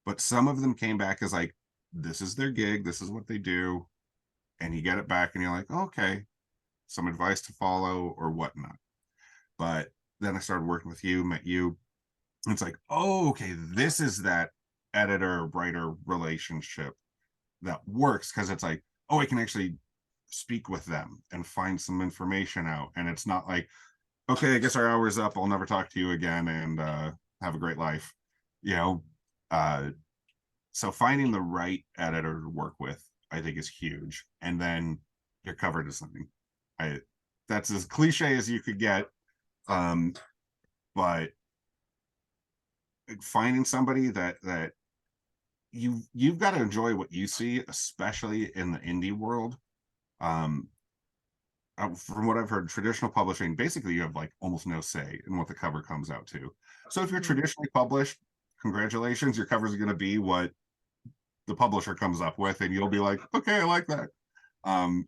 but some of them came back as like, this is their gig, this is what they do, and you get it back and you're like, oh, okay, some advice to follow or whatnot. But then I started working with you, met you, and it's like, oh, okay, this is that editor writer relationship that works, because it's like, oh, I can actually speak with them and find some information out, and it's not like, okay, I guess our hour's up, I'll never talk to you again, and have a great life, you know. uh so finding the right editor to work with, I think, is huge. And then your cover design, I that's as cliche as you could get. um but finding somebody that you've got to enjoy what you see, especially in the indie world. um from what I've heard, traditional publishing, basically you have like almost no say in what the cover comes out to. So if you're Mhm. traditionally published, congratulations, your cover is going to be what the publisher comes up with, and you'll be like, okay, I like that. um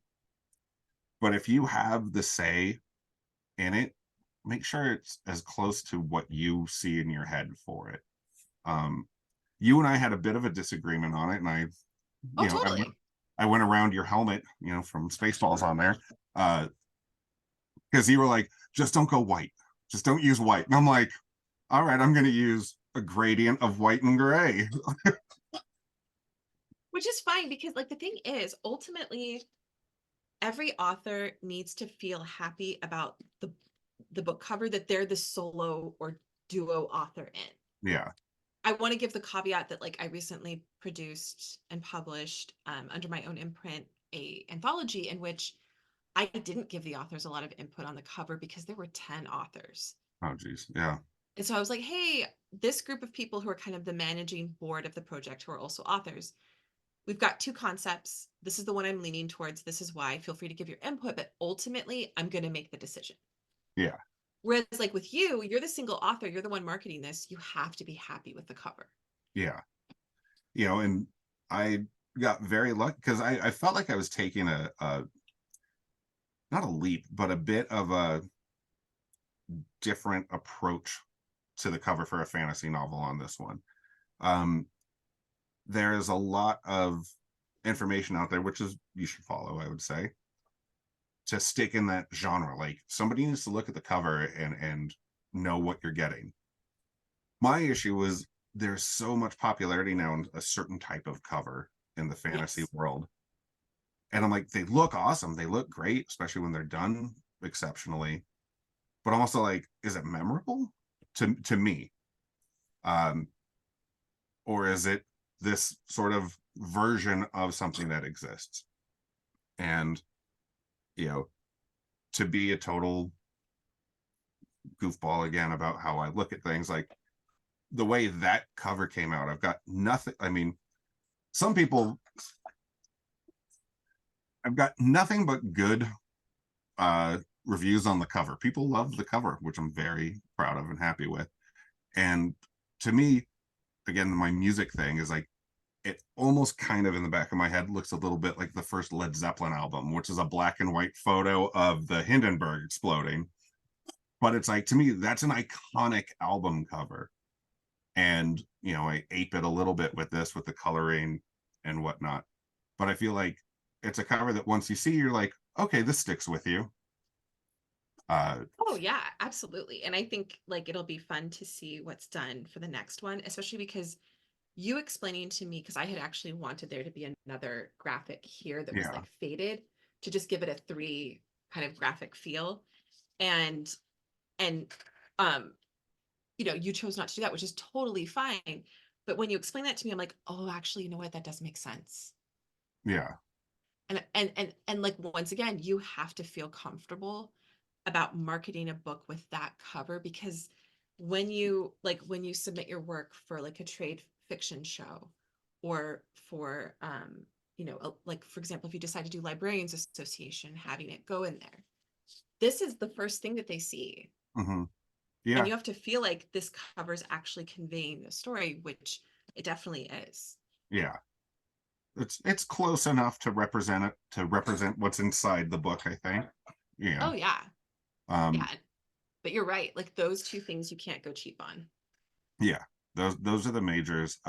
but if you have the say in it, make sure it's as close to what you see in your head for it. um you and I had a bit of a disagreement on it, and I Oh, you know i went, totally. I went around your helmet, from Spaceballs on there, because you were like, just don't go white, just don't use white, and I'm like, all right, I'm going to use a gradient of white and gray. Which is fine because like the thing is, ultimately every author needs to feel happy about the book cover that they're the solo or duo author in. Yeah, I want to give the caveat that like I recently produced and published under my own imprint a anthology in which I didn't give the authors a lot of input on the cover because there were 10 authors. oh geez, yeah, And so I was like, hey, this group of people who are kind of the managing board of the project, who are also authors, we've got 2 concepts. This is the one I'm leaning towards. This is why. Feel free to give your input, but ultimately, I'm going to make the decision. yeah, Whereas, like with you, you're the single author, you're the one marketing this. You have to be happy with the cover. yeah. And I got very lucky because I felt like I was taking a not a leap, but a bit of a different approach to the cover for a fantasy novel on this one. um there is a lot of information out there, which is you should follow, I would say, to stick in that genre. Like somebody needs to look at the cover and know what you're getting. My issue was there's so much popularity now in a certain type of cover in the fantasy Yes. world. And I'm like, they look awesome. They look great, especially when they're done exceptionally. But I'm also like, is it memorable to me? Um, or is it this sort of version of something that exists? And, you know, to be a total goofball again about how I look at things, like the way that cover came out, I've got nothing. I mean, some people, I've got nothing but good uh reviews on the cover. People love the cover, which I'm very proud of and happy with. And to me, again, my music thing is like, it almost kind of in the back of my head looks a little bit like the first Led Zeppelin album, which is a black and white photo of the Hindenburg exploding. But it's like, to me, that's an iconic album cover. And, you know, I ape it a little bit with this, with the coloring and whatnot. But I feel like it's a cover that once you see, you're like, okay, this sticks with you. Oh yeah, absolutely. And I think like it'll be fun to see what's done for the next one, especially because you explaining to me, because I had actually wanted there to be another graphic here that was Yeah. like faded to just give it a three kind of graphic feel. And and um, you know, you chose not to do that, which is totally fine. But when you explain that to me, I'm like, oh, actually, you know what? That does make sense. Yeah. And like once again, you have to feel comfortable about marketing a book with that cover, because when you submit your work for like a trade fiction show, or for you know, like for example, if you decide to do librarians association, having it go in there, this is the first thing that they see. Mm-hmm. And Yeah. you have to feel like this cover is actually conveying the story, which it definitely is. Yeah. It's close enough to represent what's inside the book, I think. Yeah. Oh yeah. Um, Yeah. But you're right. Like those two things you can't go cheap on. yeah. Those are the majors.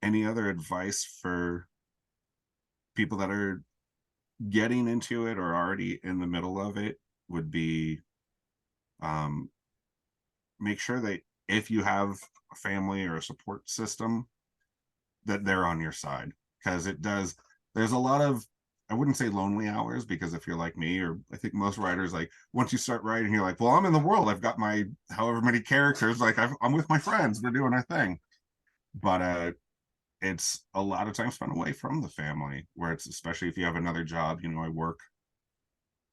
Any other advice for people that are getting into it or already in the middle of it would be, um, make sure that if you have a family or a support system, that they're on your side, because it does. There's a lot of, I wouldn't say lonely hours, because if you're like me, or I think most writers, like once you start writing, you're like, well, I'm in the world. I've got my however many characters. Like I'm with my friends. We're doing our thing. But it's a lot of time spent away from the family, where it's, especially if you have another job. You know, I work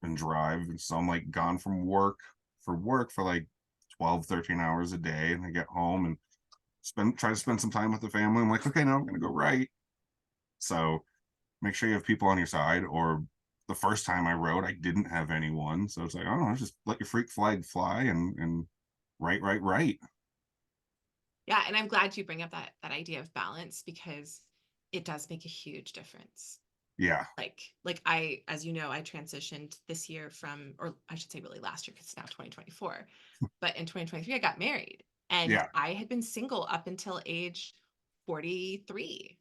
and drive, and so I'm like gone from work for like 12, 13 hours a day, and I get home and try to spend some time with the family. I'm like, okay, now I'm gonna go write. So make sure you have people on your side. Or the first time I wrote, I didn't have anyone, so it's like, I don't know, just let your freak flag fly and write. Yeah, and I'm glad you bring up that idea of balance, because it does make a huge difference. Yeah. Like I, as you know, I transitioned this year from, or I should say really last year, because it's now 2024. But in 2023 I got married, and Yeah. I had been single up until age 43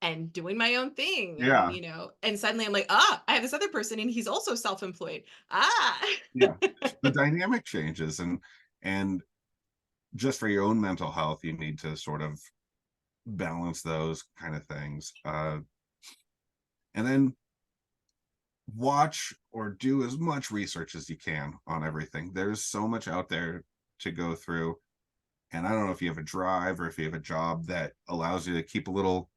and doing my own thing, and Yeah. you know, and suddenly I'm like, ah, I have this other person and he's also self-employed. Ah. Yeah. The dynamic changes, and just for your own mental health, you need to sort of balance those kind of things. And then watch or do as much research as you can on everything. There's so much out there to go through. And I don't know if you have a drive or if you have a job that allows you to keep a little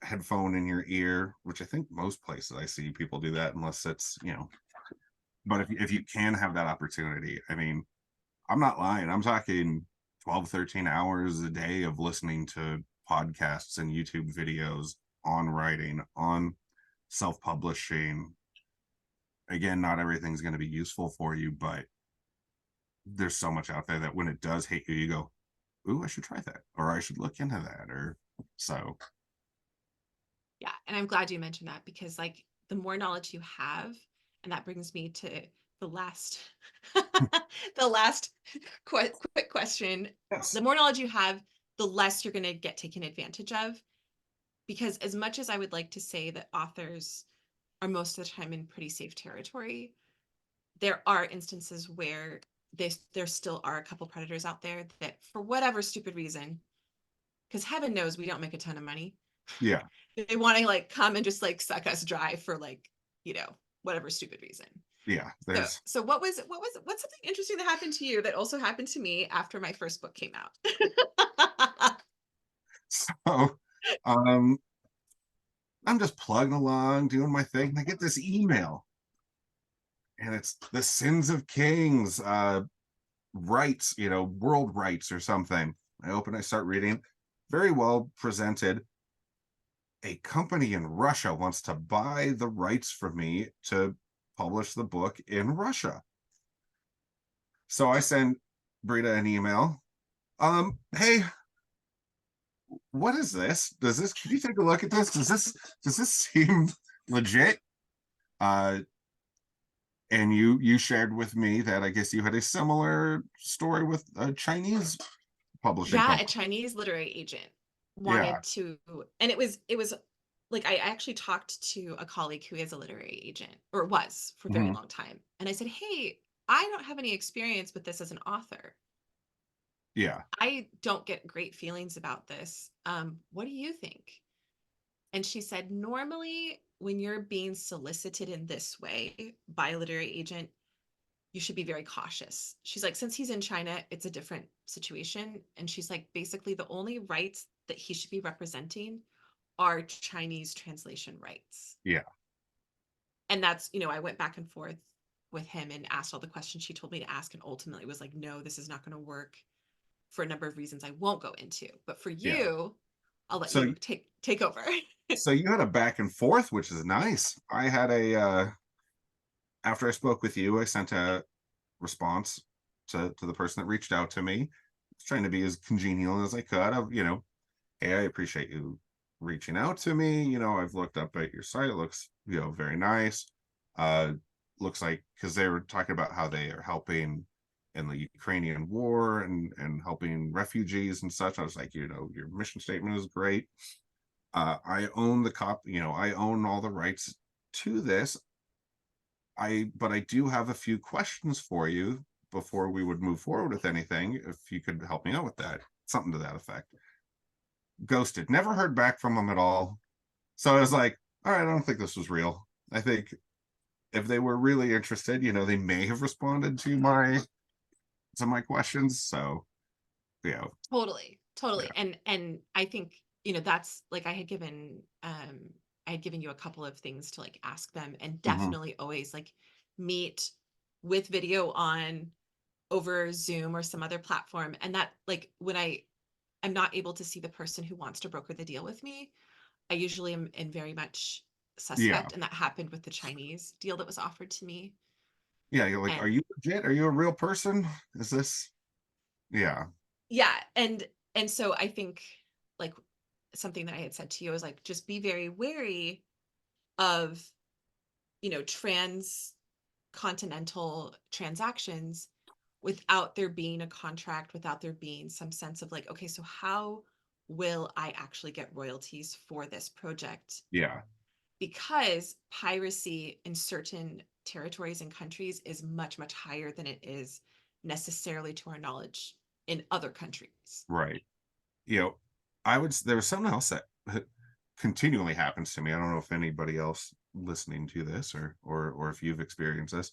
headphone in your ear, which I think most places I see people do that, unless it's, you know, but if you can have that opportunity, I mean, I'm not lying. I'm talking 12, 13 hours a day of listening to podcasts and YouTube videos on writing, on self-publishing. Again, not everything's going to be useful for you, but there's so much out there that when it does hit you, you go, ooh, I should try that, or I should look into that, or so. Yeah, and I'm glad you mentioned that, because like the more knowledge you have, and that brings me to the last the last quick question. Yes. The more knowledge you have, the less you're going to get taken advantage of. because as much as I would like to say that authors are most of the time in pretty safe territory, there are instances where there still are a couple predators out there that, for whatever stupid reason, because heaven knows we don't make a ton of money, Yeah. they want to like come and just like suck us dry for like, whatever stupid reason. Yeah. So, There's so what's something interesting that happened to you that also happened to me after my first book came out? so um I'm just plugging along, doing my thing, and I get this email, and it's the Sins of Kings, rights, world rights or something. I open, I start reading, very well presented. A company in Russia wants to buy the rights from me to publish the book in Russia. So I send Britta an email. Hey, what is this? Can you take a look at this? Does this seem legit? Uh, and you shared with me that I guess you had a similar story with a Chinese publishing Yeah, a company. Chinese literary agent Yeah. wanted to, and it was like I actually talked to a colleague who is a literary agent, or was for a very Mhm. long time. And I said, "Hey, I don't have any experience with this as an author. Yeah. I don't get great feelings about this. What do you think?" And she said, "Normally, when you're being solicited in this way by a literary agent, you should be very cautious." She's like, "Since he's in China, it's a different situation." And she's like, "Basically, the only rights that he should be representing are Chinese translation rights." Yeah. And that's, I went back and forth with him and asked all the questions she told me to ask, and ultimately was like, "No, this is not going to work for a number of reasons I won't go into. But for Yeah. you, I'll let So you take over." so you had a back and forth, which is nice. I had a after I spoke with you, I sent a response to the person that reached out to me. I was trying to be as congenial as I could. Hey, I appreciate you reaching out to me. I've looked up at your site. It looks, very nice. Uh, looks like, because they were talking about how they are helping in the Ukrainian war and helping refugees and such. I was like, your mission statement is great. I own the I own all the rights to this. But I do have a few questions for you before we would move forward with anything. If you could help me out with that, something to that effect. Ghosted. Never heard back from them at all. So I was like, all right, I don't think this was real. I think if they were really interested, they may have responded to my questions. So yeah, Totally, totally. yeah. And I think, that's like I had given you a couple of things to like ask them, and Mhm. definitely always like meet with video on, over Zoom or some other platform. And that, like, when I'm not able to see the person who wants to broker the deal with me, I usually am very much Yeah. suspect. And that happened with the Chinese deal that was offered to me. Yeah. You're like, are And you legit? Are you a real person? Is this? Yeah. yeah, and so I think, like, something that I had said to you was like, just be very wary of, transcontinental transactions without there being a contract, without there being some sense of like, okay, so how will I actually get royalties for this project? Yeah. Because piracy in certain territories and countries is much, much higher than it is necessarily, to our knowledge, in other countries. Right. you know, there was something else that continually happens to me. I don't know if anybody else listening to this or if you've experienced this.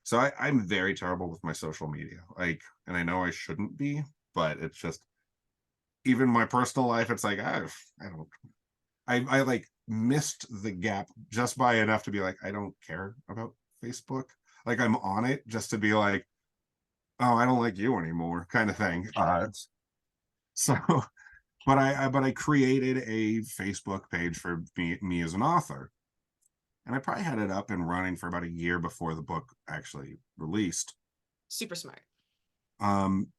So I'm very terrible with my social media. And I know I shouldn't be, but it's just, even my personal life, it's like I don't I like missed the gap just by enough to be like, I don't care about Facebook. Like, I'm on it just to be like, oh, I don't like you anymore, kind of thing. So but I created a Facebook page for me as an author, and I probably had it up and running for about a year before the book actually released. Super smart. Um,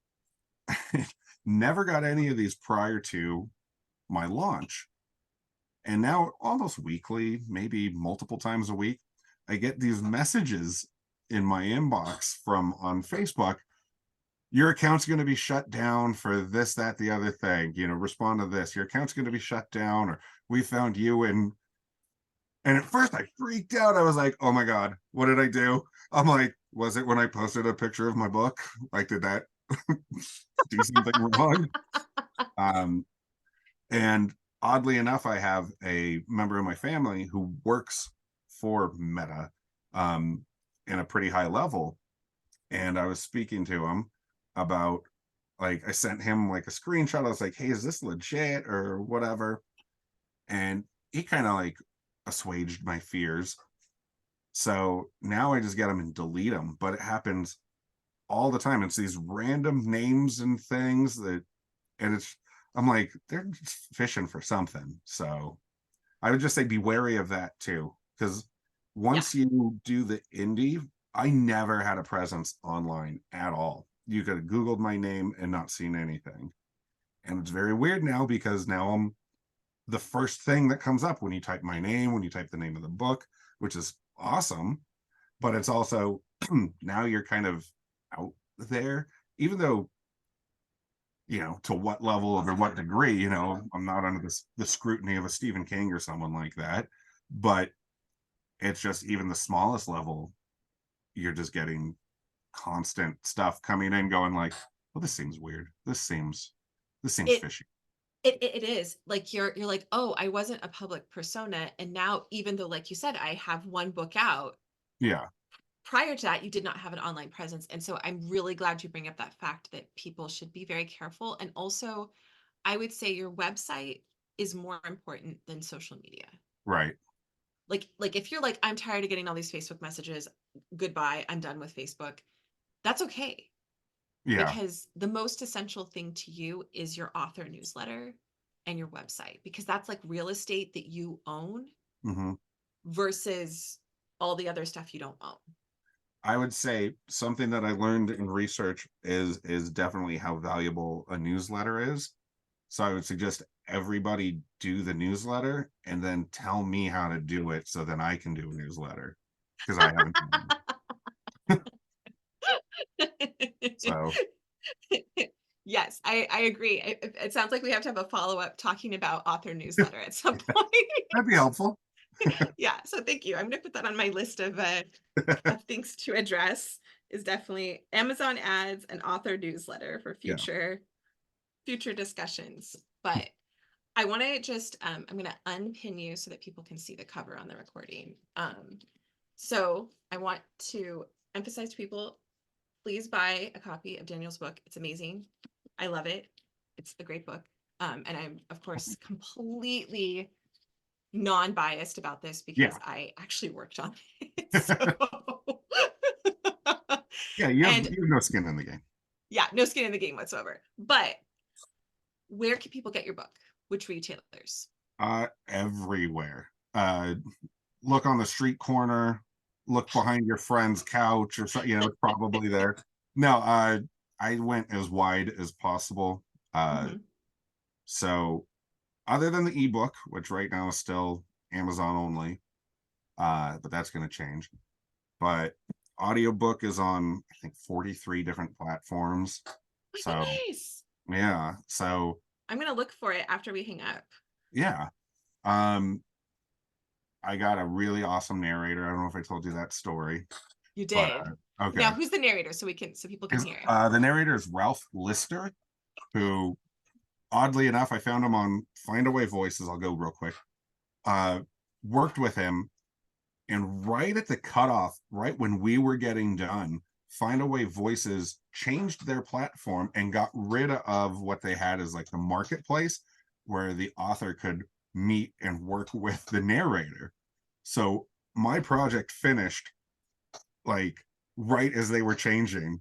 never got any of these prior to my launch, and now almost weekly, maybe multiple times a week, I get these messages in my inbox from on Facebook your account's going to be shut down for this, that, the other thing, respond to this, your account's going to be shut down, or we found you in. And at first I freaked out. I was like, oh my God, what did I do? I'm like, was it when I posted a picture of my book? Like, did that do something wrong? Um, and oddly enough, I have a member of my family who works for Meta um, in a pretty high level. And I was speaking to him about, like, I sent him like a screenshot. I was like, hey, is this legit or whatever? And he kind of like assuaged my fears. So now I just get them and delete them, but it happens all the time. It's these random names and things that, and I'm like, they're just fishing for something. So I would just say be wary of that too, because Yeah. once you do the indie, I never had a presence online at all. You could have Googled my name and not seen anything. And it's very weird now because now I'm the first thing that comes up when you type my name, when you type the name of the book, which is awesome. But it's also now you're kind of out there, even though, to what level or what degree, I'm not under the scrutiny of a Stephen King or someone like that. But it's just even the smallest level, you're just getting constant stuff coming in, going like, well, this seems weird. This seems It fishy. it is like you're like, oh, I wasn't a public persona, and now even though, like you said, I have one book out, Yeah, prior to that you did not have an online presence. And so I'm really glad you bring up that fact that people should be very careful. And also, I would say your website is more important than social media. right. Like if you're like, I'm tired of getting all these Facebook messages, goodbye, I'm done with Facebook, that's okay. Yeah. Because the most essential thing to you is your author newsletter and your website, because that's like real estate that you own Hmm. versus all the other stuff you don't own. I would say something that I learned in research is definitely how valuable a newsletter is. So I would suggest everybody do the newsletter and then tell me how to do it so then I can do a newsletter because I haven't done one. So Yes, I agree. It sounds like we have to have a follow-up talking about author newsletter at some point. that'd be helpful. Yeah, so thank you. I'm gonna put that on my list of things to address, is definitely Amazon ads and author newsletter for Yeah. future discussions. But I want to just I'm going to unpin you so that people can see the cover on the recording. So I want to emphasize to people, please buy a copy of Daniel's book. It's amazing. I love it. It's a great book. And I'm, of course, completely non-biased about this Yeah. because I actually worked on it. So Yeah. You have, and you have no skin in the game. yeah, no skin in the game whatsoever. But where can people get your book? Which retailers? Everywhere. Look on the street corner, look behind your friend's couch or something, it's probably there. No, I went as wide as possible. Mhm. So other than the ebook, which right now is still Amazon only, but that's going to change. But audiobook is on, I think, 43 different platforms. My So goodness. yeah. So I'm gonna look for it after we hang up. yeah. Um, I got a really awesome narrator. I don't know if I told you that story, You but did. okay. Now, who's the narrator so people can hear? The narrator is Ralph Lister, who oddly enough, I found him on Find Away Voices. I'll go real quick. Uh, Worked with him, and right at the cutoff, right when we were getting done, Find Away Voices changed their platform and got rid of what they had as like the marketplace where the author could meet and work with the narrator. So my project finished like right as they were changing.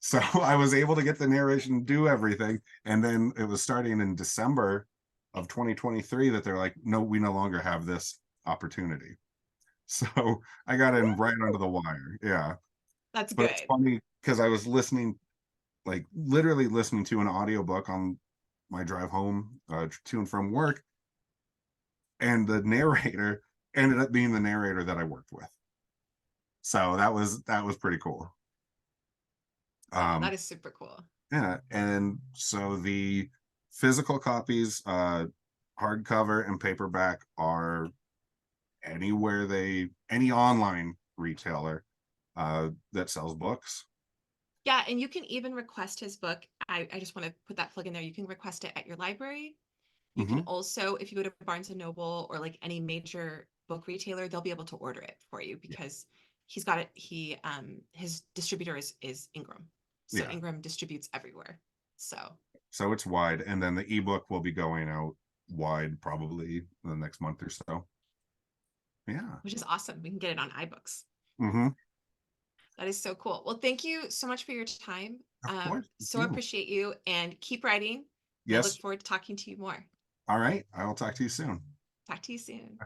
So I was able to get the narration, do everything. And then it was starting in December of 2023 that they're like, no, we no longer have this opportunity. So I got in right under the wire. Yeah. That's But it's good. funny because I was listening, like literally listening to an audiobook on my drive home to and from work. And the narrator ended up being the narrator that I worked with. So that was pretty cool. Oh, Um, that is super cool. yeah, and so the physical copies, hardcover and paperback, are any online retailer that sells books. Yeah, and you can even request his book. I just want to put that plug in there. You can request it at your library. You can Hmm. also, if you go to Barnes and Noble or like any major book retailer, they'll be able to order it for you Yeah. because he's got it. His distributor is Ingram. So Yeah. Ingram distributes everywhere. So, So it's wide, and then the ebook will be going out wide probably in the next month or so. Yeah. which is awesome. We can get it on iBooks. Hmm. That is so cool. Well, thank you so much for your time. Of course. Thank So you. appreciate you and keep writing. And I look Yes. forward to talking to you more. All right. I will talk to you soon. Talk to you soon.